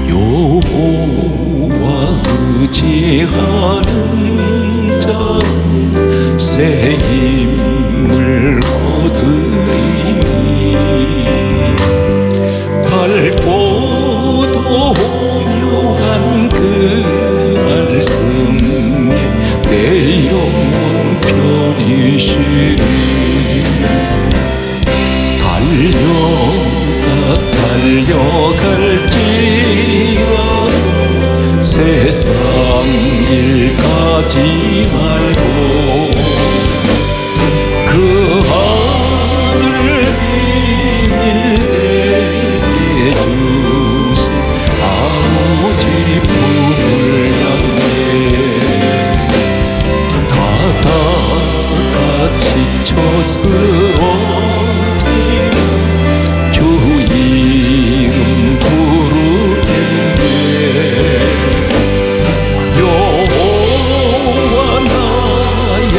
여호와 의지하는 자는 새 힘을 얻으리니 밝고 도묘한 그 말씀에 내 영혼 편이시리. 달려갈지라도 세상 일 가지 말고 그 하늘 비밀 내게 주신 아버지 품을 향해 가다가 지쳐 쓰러지면 주 이름 부르겠네. 여호와 나의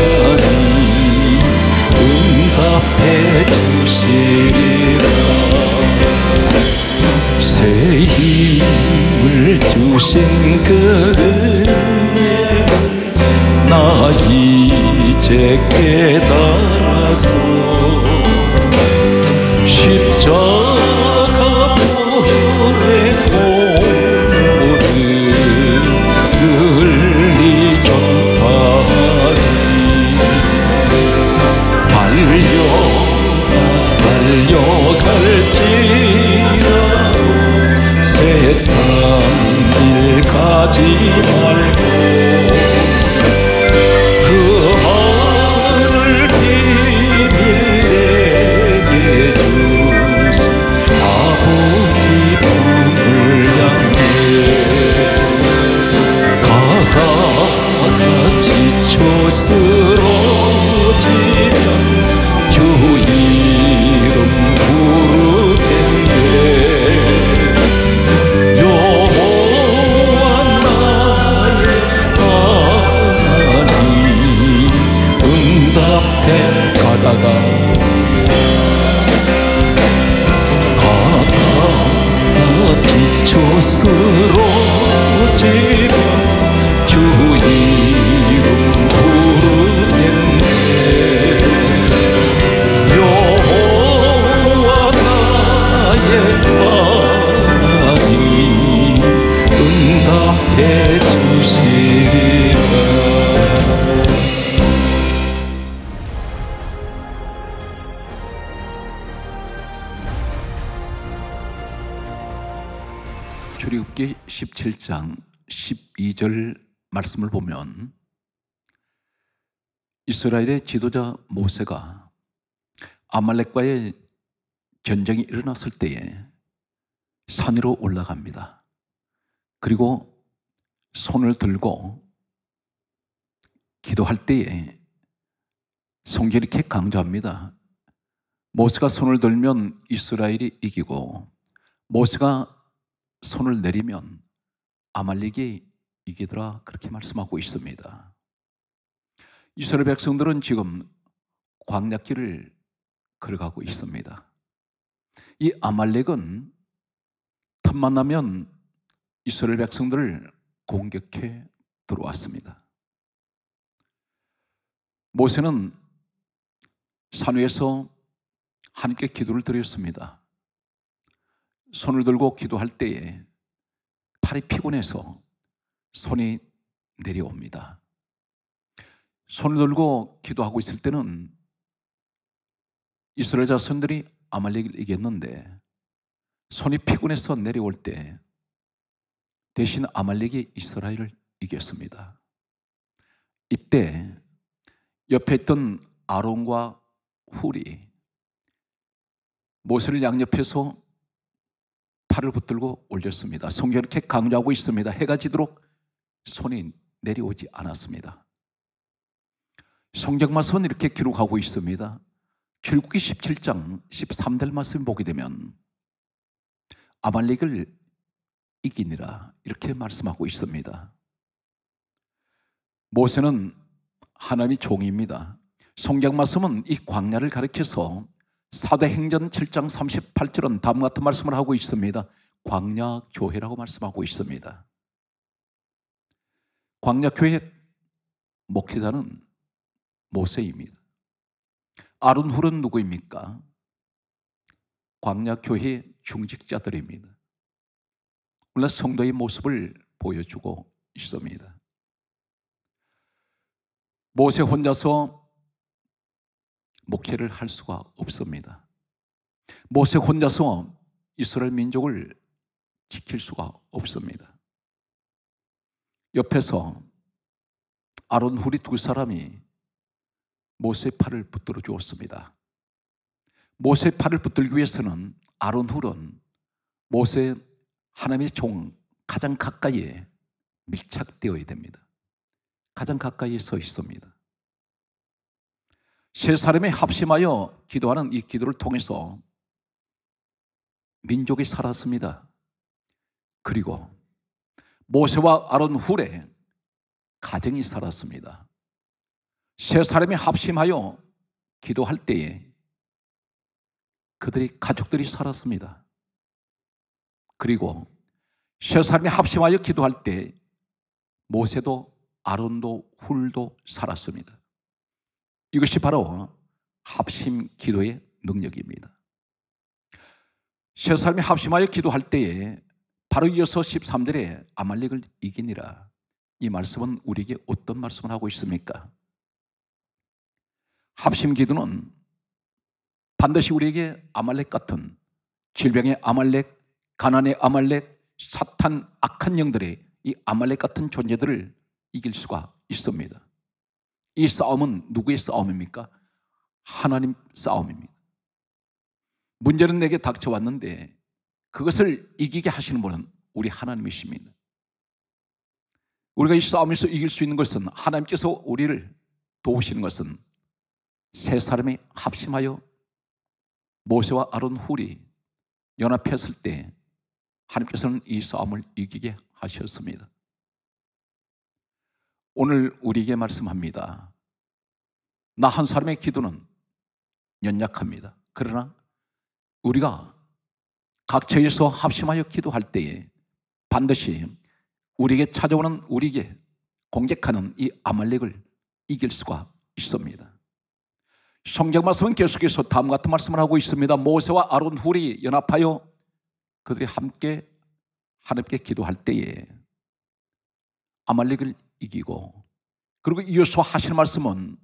하나님 응답해 주시리라. 새 힘을 주신 그 은혜를 나 이제 깨달아서 십자가 보혈의 도를 널리 전파하리. 달려갈지라도 세상 일 가지 말고 그 하늘 비밀 내게 주신 아버지 품을 향해 가다가 지쳐 쓰러지면 주 이름 부르겠네. 여호와 나의 하나님 응답해. 가다가 지쳐 쓰러지면 주 이름 부르겠네. 여호와 나의 하나님 응답해 주시리라. 출애굽기 17장 12절 말씀을 보면 이스라엘의 지도자 모세가 아말렉과의 전쟁이 일어났을 때에 산 위로 올라갑니다. 그리고 손을 들고 기도할 때에 성경이 이렇게 강조합니다. 모세가 손을 들면 이스라엘이 이기고 모세가 손을 내리면 아말렉이 이기더라, 그렇게 말씀하고 있습니다. 이스라엘 백성들은 지금 광야길을 걸어가고 있습니다. 이 아말렉은 틈만 나면 이스라엘 백성들을 공격해 들어왔습니다. 모세는 산 위에서 하나님께 기도를 드렸습니다. 손을 들고 기도할 때에 팔이 피곤해서 손이 내려옵니다. 손을 들고 기도하고 있을 때는 이스라엘 자손들이 아말렉을 이겼는데 손이 피곤해서 내려올 때 대신 아말렉이 이스라엘을 이겼습니다. 이때 옆에 있던 아론과 훌이 모세를 양옆에서 팔을 붙들고 올렸습니다. 성경이 이렇게 강조하고 있습니다. 해가 지도록 손이 내려오지 않았습니다. 성경 말씀은 이렇게 기록하고 있습니다. 출애굽기 17장 13절 말씀 보게 되면 아말렉을 이기니라, 이렇게 말씀하고 있습니다. 모세는 하나님의 종입니다. 성경 말씀은 이 광야를 가리켜서 사도행전 7장 38절은 다음과 같은 말씀을 하고 있습니다. 광야교회라고 말씀하고 있습니다. 광야교회 목회자는 모세입니다. 아론 훌은 누구입니까? 광야교회 중직자들입니다. 물론 성도의 모습을 보여주고 있습니다. 모세 혼자서 목회를 할 수가 없습니다. 모세 혼자서 이스라엘 민족을 지킬 수가 없습니다. 옆에서 아론 훌이 두 사람이 모세의 팔을 붙들어 주었습니다. 모세의 팔을 붙들기 위해서는 아론 훌은 모세 하나님의 종 가장 가까이에 밀착되어야 됩니다. 가장 가까이에 서 있습니다. 세 사람이 합심하여 기도하는 이 기도를 통해서 민족이 살았습니다. 그리고 모세와 아론 훌의 가정이 살았습니다. 세 사람이 합심하여 기도할 때에 그들의 가족들이 살았습니다. 그리고 세 사람이 합심하여 기도할 때 모세도 아론도 훌도 살았습니다. 이것이 바로 합심 기도의 능력입니다. 세 사람이 합심하여 기도할 때에 바로 이어서 13절에 아말렉을 이기니라. 이 말씀은 우리에게 어떤 말씀을 하고 있습니까? 합심 기도는 반드시 우리에게 아말렉 같은 질병의 아말렉, 가난의 아말렉, 사탄, 악한 영들의 이 아말렉 같은 존재들을 이길 수가 있습니다. 이 싸움은 누구의 싸움입니까? 하나님 싸움입니다. 문제는 내게 닥쳐왔는데 그것을 이기게 하시는 분은 우리 하나님이십니다. 우리가 이 싸움에서 이길 수 있는 것은 하나님께서 우리를 도우시는 것은 세 사람이 합심하여 모세와 아론 훌이 연합했을 때 하나님께서는 이 싸움을 이기게 하셨습니다. 오늘 우리에게 말씀합니다. 나 한 사람의 기도는 연약합니다. 그러나 우리가 각처에서 합심하여 기도할 때에 반드시 우리에게 찾아오는, 우리에게 공격하는 이 아말렉을 이길 수가 있습니다. 성경 말씀은 계속해서 다음과 같은 말씀을 하고 있습니다. 모세와 아론 훌이 연합하여 그들이 함께 하나님께 기도할 때에 아말렉을 이기고, 그리고 이어서 하시는 말씀은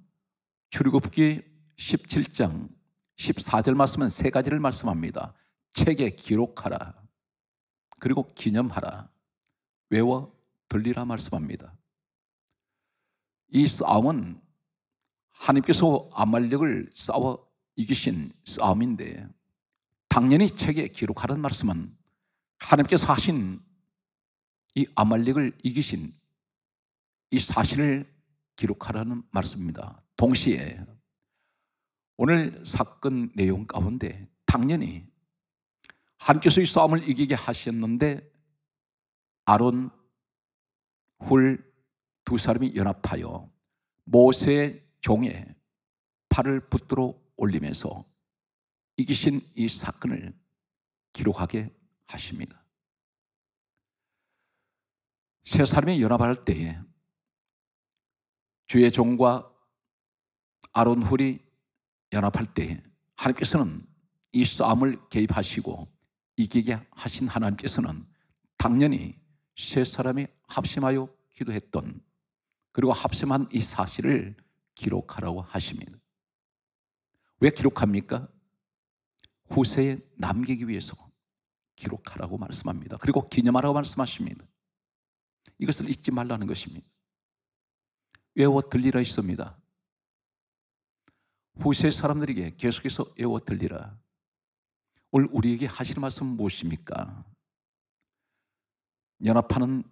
출애굽기 17장 14절 말씀은 세 가지를 말씀합니다. 책에 기록하라, 그리고 기념하라, 외워 들리라 말씀합니다. 이 싸움은 하나님께서 아말렉을 싸워 이기신 싸움인데, 당연히 책에 기록하라는 말씀은 하나님께서 하신 이 아말렉을 이기신 이 사실을 기록하라는 말씀입니다. 동시에 오늘 사건 내용 가운데 당연히 하나님께서 이 싸움을 이기게 하셨는데 아론, 훌 두 사람이 연합하여 모세의 종에 팔을 붙들어 올리면서 이기신 이 사건을 기록하게 하십니다. 세 사람이 연합할 때에 주의 종과 아론 훌이 연합할 때에 하나님께서는 이 싸움을 개입하시고 이기게 하신 하나님께서는 당연히 세 사람이 합심하여 기도했던, 그리고 합심한 이 사실을 기록하라고 하십니다. 왜 기록합니까? 후세에 남기기 위해서 기록하라고 말씀합니다. 그리고 기념하라고 말씀하십니다. 이것을 잊지 말라는 것입니다. 외워 들리라 있습니다. 후세 사람들에게 계속해서 외워 들리라. 오늘 우리에게 하시는 말씀은 무엇입니까? 연합하는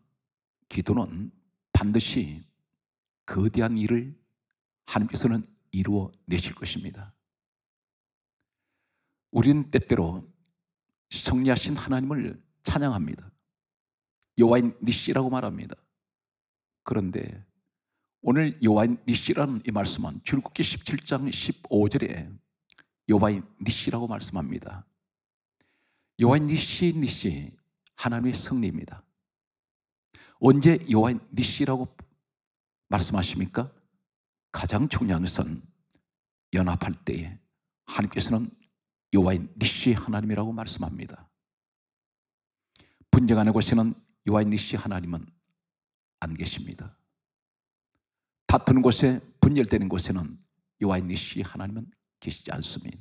기도는 반드시 거대한 일을 하나님께서는 이루어 내실 것입니다. 우리는 때때로 승리하신 하나님을 찬양합니다. 여호와인 니시라고 말합니다. 그런데 오늘 여호와인 니시라는 이 말씀은 출애굽기 17장 15절에 여호와의 니시라고 말씀합니다. 여호와의 니시 하나님의 승리입니다. 언제 여호와의 니시라고 말씀하십니까? 가장 중요한 것은 연합할 때에 하나님께서는 여호와의 니시 하나님이라고 말씀합니다. 분쟁하는 곳에는 여호와의 니시 하나님은 안 계십니다. 다투는 곳에, 분열되는 곳에는 여호와의 니시 하나님은 계시지 않습니다.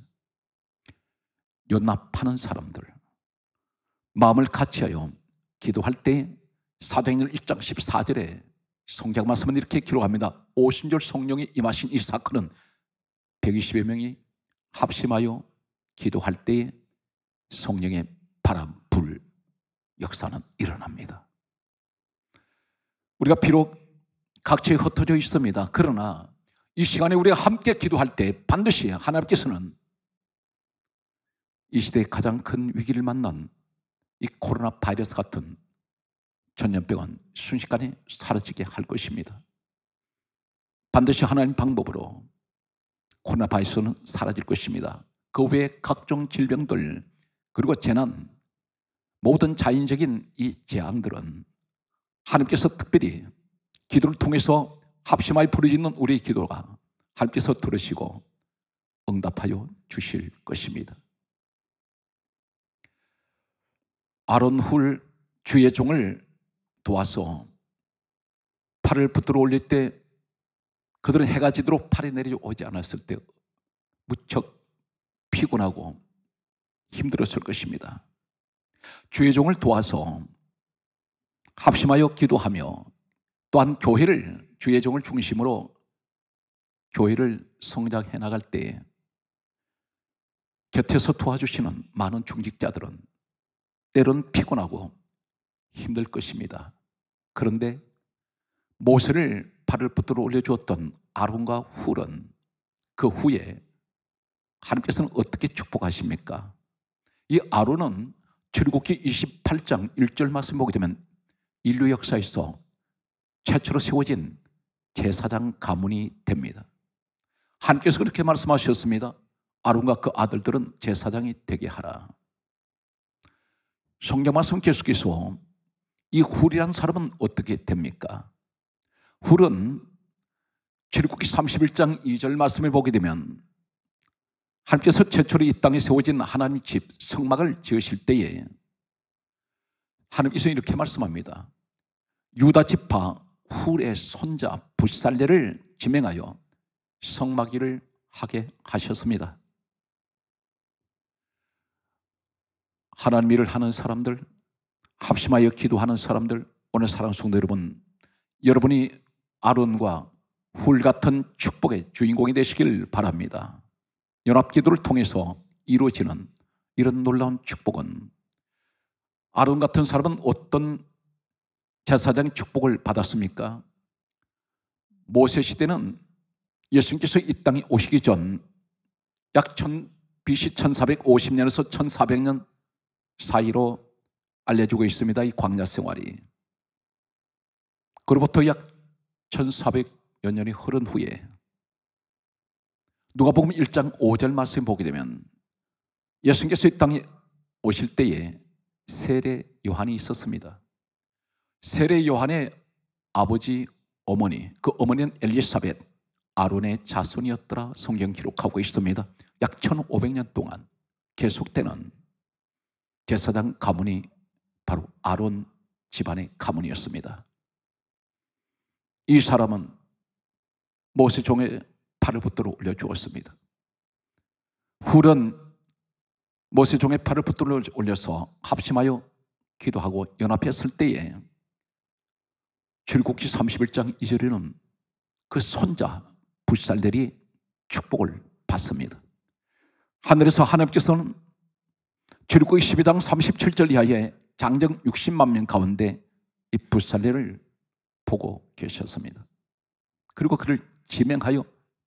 연합하는 사람들, 마음을 같이하여 기도할 때 사도행전 1장 14절에 성경 말씀은 이렇게 기록합니다. 오순절 성령이 임하신 이 사건은 120여 명이 합심하여 기도할 때에 성령의 바람, 불 역사는 일어납니다. 우리가 비록 각처에 흩어져 있습니다. 그러나 이 시간에 우리가 함께 기도할 때 반드시 하나님께서는 이 시대의 가장 큰 위기를 만난 이 코로나 바이러스 같은 전염병은 순식간에 사라지게 할 것입니다. 반드시 하나님 방법으로 코로나 바이러스는 사라질 것입니다. 그 외에 각종 질병들, 그리고 재난, 모든 자연적인 이 재앙들은 하나님께서 특별히 기도를 통해서 합심하여 부르짖는 우리의 기도가 하나님께서 들으시고 응답하여 주실 것입니다. 아론 훌 주의 종을 도와서 팔을 붙들어 올릴 때 그들은 해가 지도록 팔이 내려오지 않았을 때 무척 피곤하고 힘들었을 것입니다. 주의 종을 도와서 합심하여 기도하며 또한 교회를, 주의 종을 중심으로 교회를 성장해 나갈 때 곁에서 도와주시는 많은 중직자들은 때론 피곤하고 힘들 것입니다. 그런데 모세를 팔을 붙들어 올려주었던 아론과 훌은 그 후에 하나님께서는 어떻게 축복하십니까? 이 아론은 출애굽기 28장 1절 말씀 보게 되면 인류 역사에서 최초로 세워진 제사장 가문이 됩니다. 하나님께서 그렇게 말씀하셨습니다. 아론과 그 아들들은 제사장이 되게 하라. 성경 말씀 계속해서 이 훌이라는 사람은 어떻게 됩니까? 훌은 출애굽기 31장 2절 말씀을 보게 되면 하나님께서 최초로 이 땅에 세워진 하나님의 집 성막을 지으실 때에 하나님께서 이렇게 말씀합니다. 유다 지파 훌의 손자 붓살레를 지명하여 성막 일을 하게 하셨습니다. 하나님 일을 하는 사람들, 합심하여 기도하는 사람들, 오늘 사랑하는 성도 여러분, 여러분이 아론과 훌 같은 축복의 주인공이 되시길 바랍니다. 연합기도를 통해서 이루어지는 이런 놀라운 축복은 아론 같은 사람은 어떤 제사장의 축복을 받았습니까? 모세 시대는 예수님께서 이 땅에 오시기 전 약 BC 1450년에서 1400년 사이로 알려지고 있습니다. 이 광야 생활이. 그로부터 약 1400여 년이 흐른 후에 누가복음 1장 5절 말씀 보게 되면 예수님께서 이 땅에 오실 때에 세례 요한이 있었습니다. 세례 요한의 아버지 어머니, 그 어머니는 엘리사벳, 아론의 자손이었더라 성경 기록하고 있습니다. 약 1500년 동안 계속되는 제사장 가문이 바로 아론 집안의 가문이었습니다. 이 사람은 모세 종의 팔을 붙들어 올려주었습니다. 훌은 모세 종의 팔을 붙들어 올려서 합심하여 기도하고 연합했을 때에 출애굽기 31장 2절에는 그 손자 붓살렐이 축복을 받습니다. 하늘에서 하나님께서는 출애굽기 12장 37절 이하에 장정 60만 명 가운데 이 붓살렐을 보고 계셨습니다. 그리고 그를 지명하여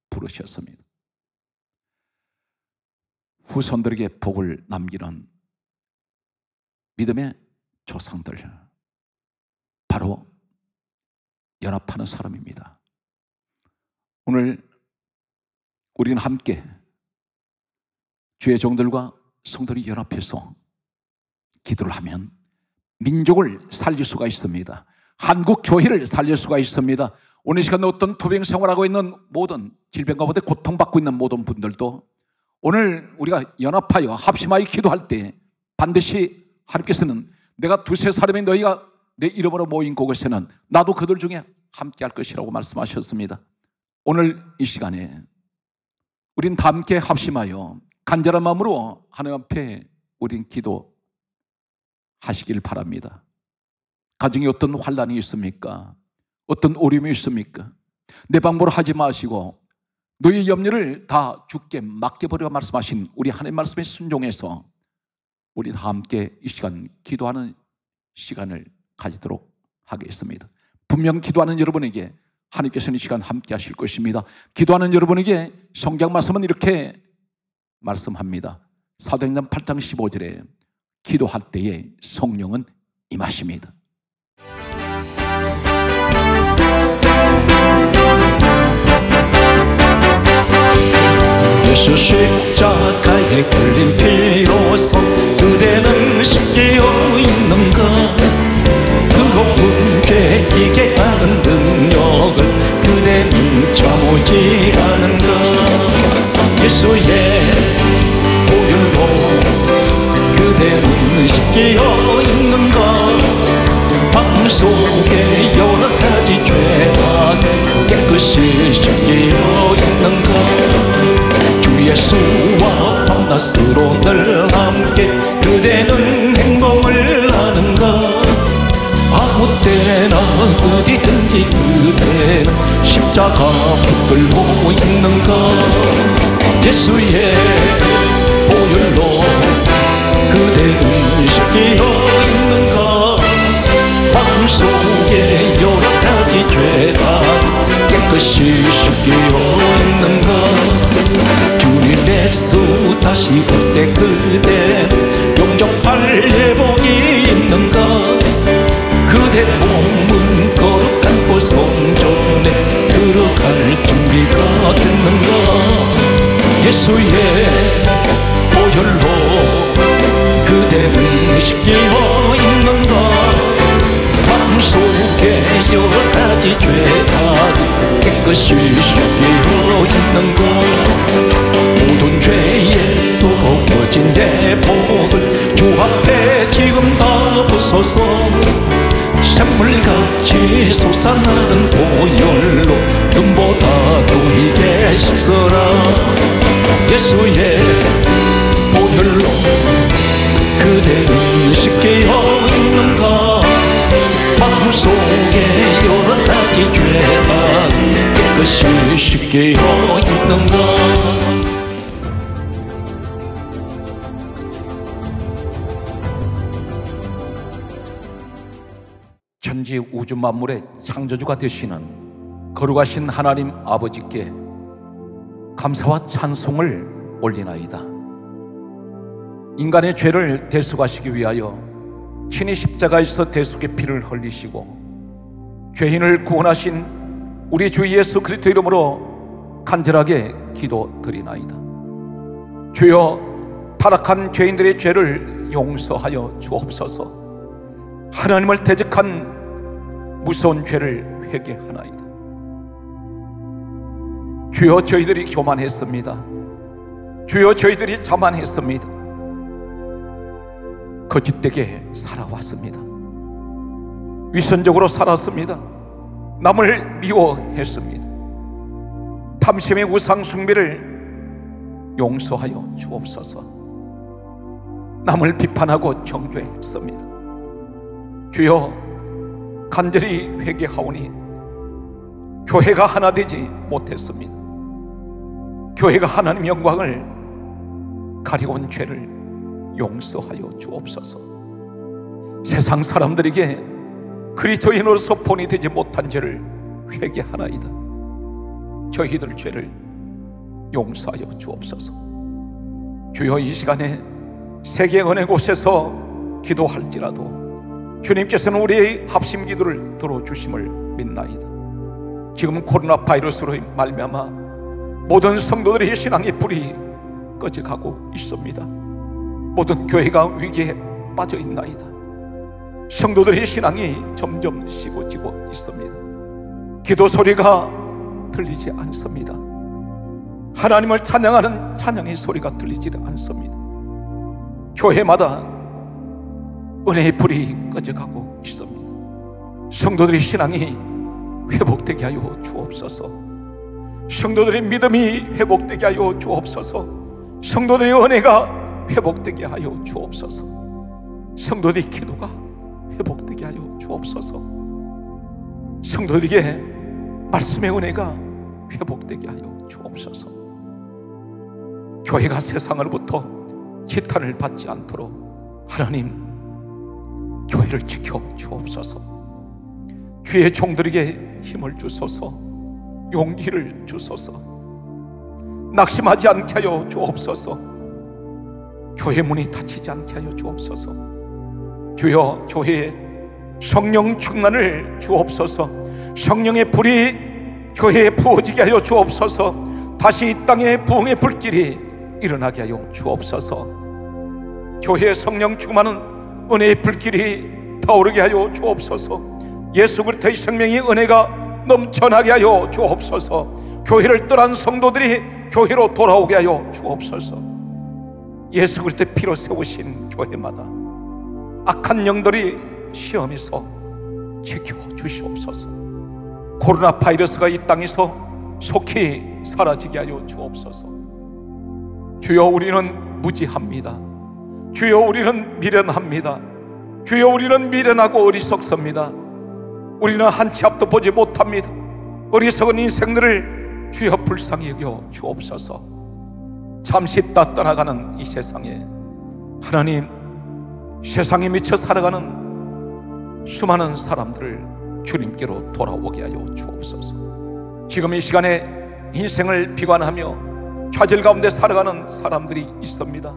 부르셨습니다. 후손들에게 복을 남기는 믿음의 조상들, 바로 연합하는 사람입니다. 오늘 우리는 함께 주의 종들과 성도들이 연합해서 기도를 하면 민족을 살릴 수가 있습니다. 한국 교회를 살릴 수가 있습니다. 오늘 시간에 어떤 토병 생활하고 있는 모든 질병 가운데 고통받고 있는 모든 분들도 오늘 우리가 연합하여 합심하여 기도할 때 반드시 하나님께서는 내가 두세 사람이 너희가 내 이름으로 모인 곳에서는 나도 그들 중에 함께 할 것이라고 말씀하셨습니다. 오늘 이 시간에 우린 다 함께 합심하여 간절한 마음으로 하나님 앞에 우린 기도하시길 바랍니다. 가정에 어떤 환난이 있습니까? 어떤 어려움이 있습니까? 내 방법으로 하지 마시고 너희 염려를 다 주께 맡겨버리라 말씀하신 우리 하나님 말씀에 순종해서 우리 다 함께 이 시간 기도하는 시간을 가지도록 하겠습니다. 분명 기도하는 여러분에게 하나님께서는 이 시간 함께 하실 것입니다. 기도하는 여러분에게 성경 말씀은 이렇게 말씀합니다. 사도행전 8장 15절에 기도할 때에 성령은 임하십니다. 예수 십자가에 걸린 피로서 그대는 씻겨 있는가? 뜨거운 죄이게 하는 능력을 그대는 참지 않은가? 예수의 보혈로 그대는 씻겨 있는가? 마음속에 여러 가지 죄가 깨끗이 씻겨 있는가? 주 예수와 밤낮으로 늘 함께 그대는 행복을 하는가? 아무 때나 어디든지 그대는 십자가 붙들고 있는가? 예수의 보혈로 그대는 씻겨 있는가? 마음속에 여러 가지 죄가 깨끗이 씻겨 있는가? 주님 예수 다시 볼 때 그대는 영접할 예복이 있는가? 그대 몸은 거룩한 성전에 들어갈 준비가 됐는가? 예수의 보혈로 그대는 씻겨 있는가? 마음속에 여러 가지 죄가 깨끗이 씻겨 있는가? 모든 죄에 더러워진 내 복을 주 앞에 지금 다 부숴서 샘물같이 솟아나는 보혈로 눈보다 보이게 씻어라. 예수의 보혈로 그대는 씻겨 있는가? 마음속에 여러 가지 죄가 깨끗이 씻겨 있는가? 천지 우주 만물의 창조주가 되시는 거룩하신 하나님 아버지께 감사와 찬송을 올리나이다. 인간의 죄를 대속하시기 위하여 친히 십자가에서 대속의 피를 흘리시고 죄인을 구원하신 우리 주 예수 그리스도 이름으로 간절하게 기도드리나이다. 주여, 타락한 죄인들의 죄를 용서하여 주옵소서. 하나님을 대적한 무서운 죄를 회개하나이다. 주여, 저희들이 교만했습니다. 주여, 저희들이 자만했습니다. 거짓되게 살아왔습니다. 위선적으로 살았습니다. 남을 미워했습니다. 탐심의 우상 숭배를 용서하여 주옵소서. 남을 비판하고 정죄했습니다. 주여, 간절히 회개하오니 교회가 하나 되지 못했습니다. 교회가 하나님 영광을 가리고 죄를 용서하여 주옵소서. 세상 사람들에게 그리스도인으로서 본이 되지 못한 죄를 회개하나이다. 저희들 죄를 용서하여 주옵소서. 주여, 이 시간에 세계 어느 곳에서 기도할지라도 주님께서는 우리의 합심 기도를 들어주심을 믿나이다. 지금 코로나 바이러스로 말미암아 모든 성도들의 신앙의 불이 꺼져가고 있습니다. 모든 교회가 위기에 빠져 있나이다. 성도들의 신앙이 점점 식어지고 있습니다. 기도 소리가 들리지 않습니다. 하나님을 찬양하는 찬양의 소리가 들리지 않습니다. 교회마다 은혜의 불이 꺼져가고 있습니다. 성도들의 신앙이 회복되게 하여 주옵소서. 성도들의 믿음이 회복되게 하여 주옵소서. 성도들의 은혜가 회복되게 하여 주옵소서. 성도들의 기도가 회복되게 하여 주옵소서. 성도들에게 말씀의 은혜가 회복되게 하여 주옵소서. 교회가 세상으로부터 지탄을 받지 않도록 하나님 교회를 지켜 주옵소서. 주의 종들에게 힘을 주소서. 용기를 주소서. 낙심하지 않게 하여 주옵소서. 교회 문이 닫히지 않게 하여 주옵소서. 주여, 교회에 성령 충만을 주옵소서. 성령의 불이 교회에 부어지게 하여 주옵소서. 다시 이 땅에 부흥의 불길이 일어나게 하여 주옵소서. 교회에 성령 충만은 은혜의 불길이 타오르게 하여 주옵소서. 예수 그리스도의 생명의 은혜가 넘쳐나게 하여 주옵소서. 교회를 떠난 성도들이 교회로 돌아오게 하여 주옵소서. 예수 그리스도의 피로 세우신 교회마다 악한 영들이 시험에서 지켜주시옵소서. 코로나 바이러스가 이 땅에서 속히 사라지게 하여 주옵소서. 주여, 우리는 무지합니다. 주여, 우리는 미련합니다. 주여, 우리는 미련하고 어리석습니다. 우리는 한 치 앞도 보지 못합니다. 어리석은 인생들을 주여 불쌍히 여겨 주옵소서. 잠시 있다 떠나가는 이 세상에 하나님, 세상에 미쳐 살아가는 수많은 사람들을 주님께로 돌아오게 하여 주옵소서. 지금 이 시간에 인생을 비관하며 좌절 가운데 살아가는 사람들이 있습니다.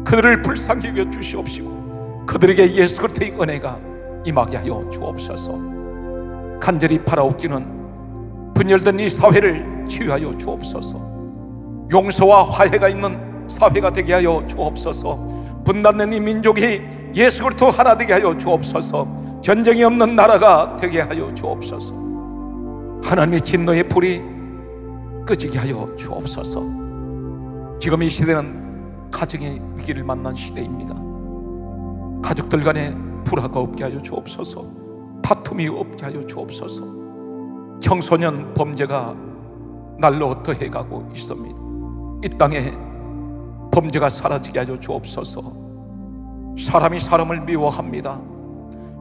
그들을 불쌍히 여겨 주시옵시고 그들에게 예수 그리스도의 은혜가 임하게 하여 주옵소서. 간절히 바라옵기는 분열된 이 사회를 치유하여 주옵소서. 용서와 화해가 있는 사회가 되게 하여 주옵소서. 분단된 이 민족이 예수 그리스도 하나 되게 하여 주옵소서. 전쟁이 없는 나라가 되게 하여 주옵소서. 하나님의 진노의 불이 꺼지게 하여 주옵소서. 지금 이 시대는 가정의 위기를 만난 시대입니다. 가족들 간에 불화가 없게 하여 주옵소서. 다툼이 없게 하여 주옵소서. 청소년 범죄가 날로 더해가고 있습니다. 이 땅에 범죄가 사라지게 하여 주옵소서. 사람이 사람을 미워합니다.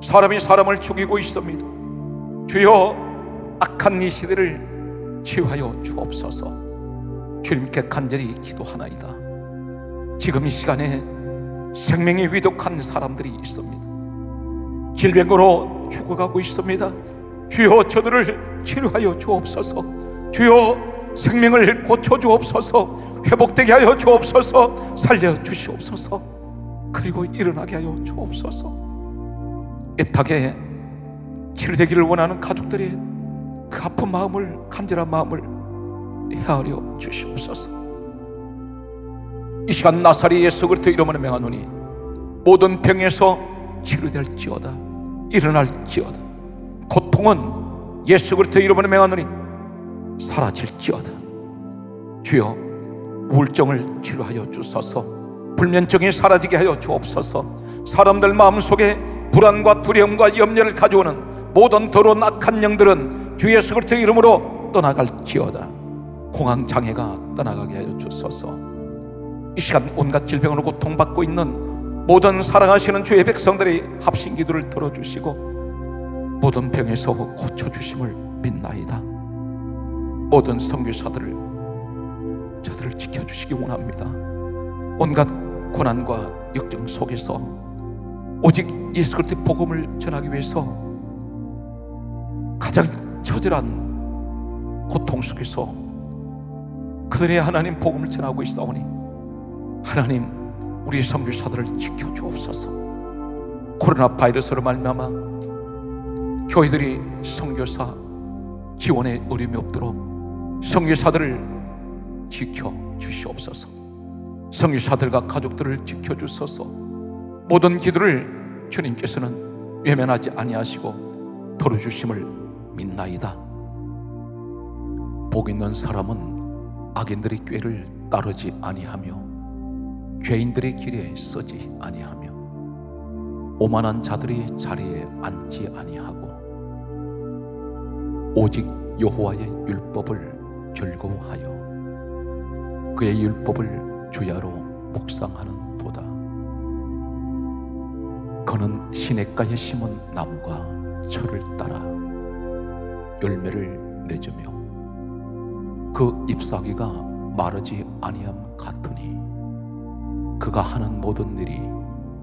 사람이 사람을 죽이고 있습니다. 주여, 악한 이 시대를 치유하여 주옵소서. 주님께 간절히 기도하나이다. 지금 이 시간에 생명이 위독한 사람들이 있습니다. 질병으로 죽어가고 있습니다. 주여, 저들을 치료하여 주옵소서. 주여, 생명을 고쳐주옵소서. 회복되게 하여 주옵소서. 살려주시옵소서. 그리고 일어나게 하여 주옵소서. 애타게 치료되기를 원하는 가족들의 그 아픈 마음을, 간절한 마음을 헤아려 주시옵소서. 이 시간 나사렛 예수 그리스도 이름으로 명하노니 모든 병에서 치료될지어다. 일어날지어다. 고통은 예수 그리스도 이름으로 명하노니 사라질지어다. 주여, 우울증을 치료하여 주소서. 불면증이 사라지게 하여 주옵소서. 사람들 마음속에 불안과 두려움과 염려를 가져오는 모든 더러운 악한 영들은 주 예수 그리스도의 이름으로 떠나갈지어다. 공황장애가 떠나가게 하여 주소서. 이 시간 온갖 질병으로 고통받고 있는 모든 사랑하시는 주의 백성들의 합심 기도를 들어주시고 모든 병에서 고쳐주심을 믿나이다. 모든 선교사들을 저들을 지켜주시기 원합니다. 온갖 고난과 역경 속에서 오직 예수 그리스도의 복음을 전하기 위해서 가장 처절한 고통 속에서 그들의 하나님 복음을 전하고 있사오니 하나님, 우리 선교사들을 지켜주옵소서. 코로나 바이러스로 말미암아 교회들이 선교사 지원에 어려움이 없도록 선교사들을 지켜주시옵소서. 선교사들과 가족들을 지켜주소서. 모든 기도를 주님께서는 외면하지 아니하시고 들어주심을 믿나이다. 복 있는 사람은 악인들의 꾀를 따르지 아니하며 죄인들의 길에 서지 아니하며 오만한 자들의 자리에 앉지 아니하고 오직 여호와의 율법을 즐거워하여 그의 율법을 주야로 묵상하는 도다. 그는 시냇가에 심은 나무가 철을 따라 열매를 맺으며 그 잎사귀가 마르지 아니함 같으니 그가 하는 모든 일이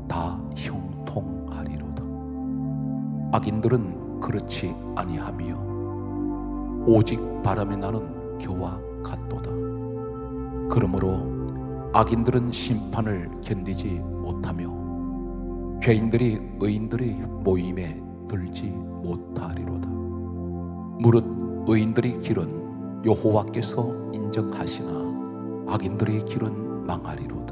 다 형통하리로다. 악인들은 그렇지 아니하며 오직 바람이 나는 겨와 같도다. 그러므로 악인들은 심판을 견디지 못하며 죄인들이 의인들의 모임에 들지 못하리로다. 무릇 의인들의 길은 여호와께서 인정하시나 악인들의 길은 망하리로다.